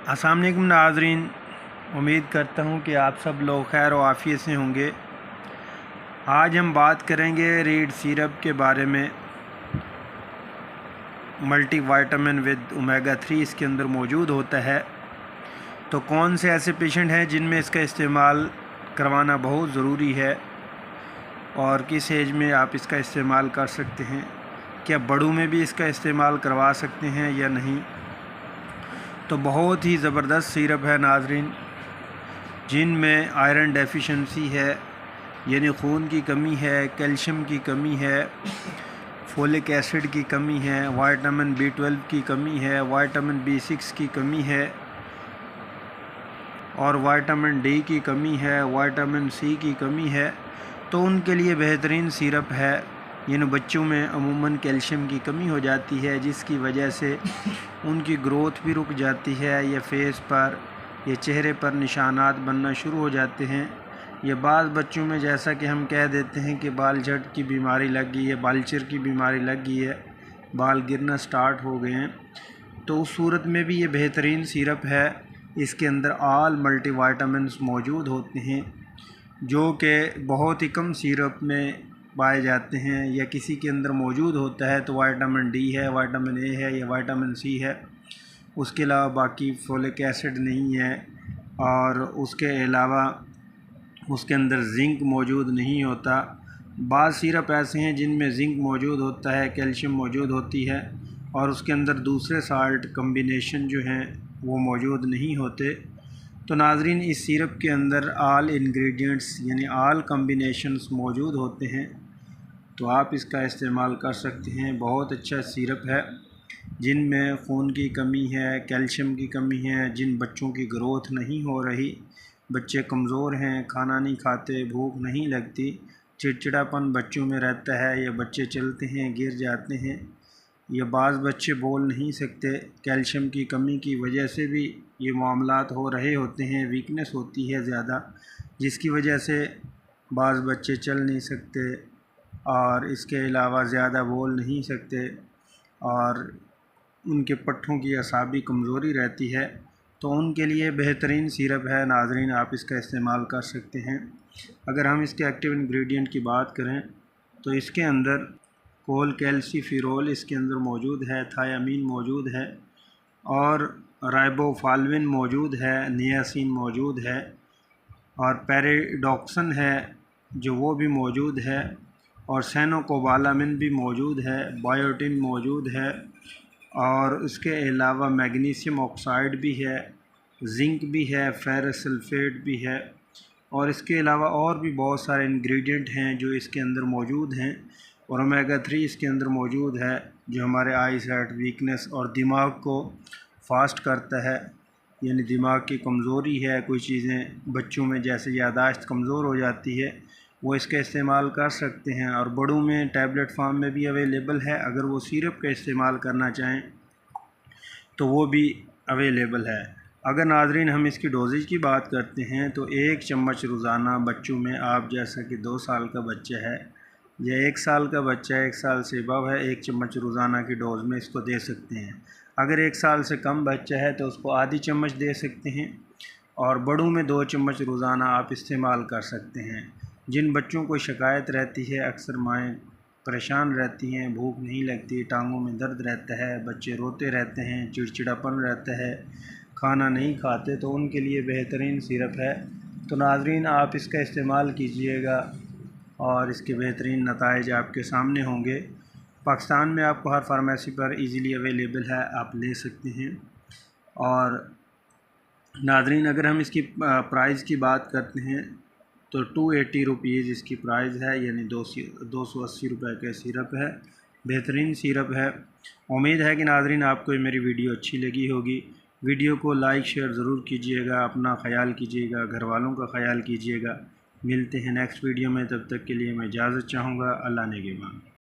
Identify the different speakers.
Speaker 1: अस्सलाम वालेकुम नाज़रीन, उम्मीद करता हूँ कि आप सब लोग खैर व आफ़ियत से होंगे। आज हम बात करेंगे रीड सिरप के बारे में। मल्टी वाइटामिन विद ओमेगा 3 इसके अंदर मौजूद होता है। तो कौन से ऐसे पेशेंट हैं जिनमें इसका इस्तेमाल करवाना बहुत ज़रूरी है और किस एज में आप इसका इस्तेमाल कर सकते हैं, क्या बड़ों में भी इसका इस्तेमाल करवा सकते हैं या नहीं। तो बहुत ही ज़बरदस्त सिरप है नाज़रीन, जिनमें आयरन डेफिशिएंसी है, यानी खून की कमी है, कैल्शियम की कमी है, फोलिक एसिड की कमी है, विटामिन B12 की कमी है, विटामिन B6 की कमी है और विटामिन D की कमी है, विटामिन C की कमी है। तो उनके लिए बेहतरीन सिरप है। यानी बच्चों में अमूमन कैल्शियम की कमी हो जाती है, जिसकी वजह से उनकी ग्रोथ भी रुक जाती है, या फेस पर या चेहरे पर निशानात बनना शुरू हो जाते हैं। या बाज़ बच्चों में जैसा कि हम कह देते हैं कि बाल झड़ की बीमारी लग गई है, बालचिर की बीमारी लग गई है, बाल गिरना स्टार्ट हो गए हैं, तो उस सूरत में भी ये बेहतरीन सिरप है। इसके अंदर ऑल मल्टीविटामिन्स मौजूद होते हैं, जो कि बहुत ही कम सिरप में पाए जाते हैं, या किसी के अंदर मौजूद होता है तो विटामिन D है, विटामिन A है या विटामिन C है। उसके अलावा बाकी फोलिक एसिड नहीं है, और उसके अलावा उसके अंदर जिंक मौजूद नहीं होता। बाज़ सिरप ऐसे हैं जिनमें जिंक मौजूद होता है, कैल्शियम मौजूद होती है, और उसके अंदर दूसरे साल्ट कम्बिनेशन जो हैं वो मौजूद नहीं होते। तो नाज़रीन, इस सिरप के अंदर आल इंग्रेडिएंट्स यानी आल कम्बिनेशंस मौजूद होते हैं, तो आप इसका इस्तेमाल कर सकते हैं। बहुत अच्छा सिरप है। जिनमें खून की कमी है, कैल्शियम की कमी है, जिन बच्चों की ग्रोथ नहीं हो रही, बच्चे कमज़ोर हैं, खाना नहीं खाते, भूख नहीं लगती, चिड़चिड़ापन बच्चों में रहता है, या बच्चे चलते हैं गिर जाते हैं, या बाज़ बच्चे बोल नहीं सकते, कैल्शियम की कमी की वजह से भी ये मामलात हो रहे होते हैं। वीकनेस होती है ज़्यादा, जिसकी वजह से बाज़ बच्चे चल नहीं सकते, और इसके अलावा ज़्यादा बोल नहीं सकते, और उनके पट्ठों की असाबी कमज़ोरी रहती है। तो उनके लिए बेहतरीन सिरप है नाज़रीन, आप इसका इस्तेमाल कर सकते हैं। अगर हम इसके एक्टिव इंग्रेडिएंट की बात करें तो इसके अंदर कोल कैल्सीफिरोल इसके अंदर मौजूद है, थायामीन मौजूद है, और राइबोफ्लाविन मौजूद है, नियासिन मौजूद है, और पेरिडोक्सिन है जो वो भी मौजूद है, और सैनोकोबालामिन भी मौजूद है, बायोटिन मौजूद है, और इसके अलावा मैग्नीशियम ऑक्साइड भी है, जिंक भी है, फेरस सल्फेट भी है, और इसके अलावा और भी बहुत सारे इंग्रेडिएंट हैं जो इसके अंदर मौजूद हैं। और ओमेगा 3 इसके अंदर मौजूद है, जो हमारे आई साइट वीकनेस और दिमाग को फास्ट करता है। यानी दिमाग की कमज़ोरी है, कोई चीज़ें बच्चों में जैसे यादाश्त कमज़ोर हो जाती है, वो इसका इस्तेमाल कर सकते हैं। और बड़ों में टैबलेट फॉर्म में भी अवेलेबल है, अगर वो सिरप का इस्तेमाल करना चाहें तो वो भी अवेलेबल है। अगर नाज़रीन हम इसकी डोजेज की बात करते हैं तो 1 चम्मच रोज़ाना बच्चों में, आप जैसा कि 2 साल का बच्चा है या 1 साल का बच्चा है, 1 साल से अबव है, 1 चम्मच रोज़ाना की डोज़ में इसको दे सकते हैं। अगर 1 साल से कम बच्चा है तो उसको आधी चम्मच दे सकते हैं, और बड़ों में 2 चम्मच रोज़ाना आप इस्तेमाल कर सकते हैं। जिन बच्चों को शिकायत रहती है, अक्सर माएँ परेशान रहती हैं, भूख नहीं लगती, टांगों में दर्द रहता है, बच्चे रोते रहते हैं, चिड़चिड़ापन रहता है, खाना नहीं खाते, तो उनके लिए बेहतरीन सिरप है। तो नाज़रीन, आप इसका इस्तेमाल कीजिएगा और इसके बेहतरीन नताइज आपके सामने होंगे। पाकिस्तान में आपको हर फार्मेसी पर इजीली अवेलेबल है, आप ले सकते हैं। और नाज़रीन, अगर हम इसकी प्राइस की बात करते हैं तो 280 रुपीज़ इसकी प्राइस है, यानी 280 रुपये का सिरप है। बेहतरीन सिरप है। उम्मीद है कि नाज़रीन आपको ये मेरी वीडियो अच्छी लगी होगी। वीडियो को लाइक शेयर ज़रूर कीजिएगा, अपना ख्याल कीजिएगा, घर वालों का ख्याल कीजिएगा। मिलते हैं नेक्स्ट वीडियो में, तब तक के लिए मैं इजाज़त चाहूँगा। अल्लाह नेगहबान।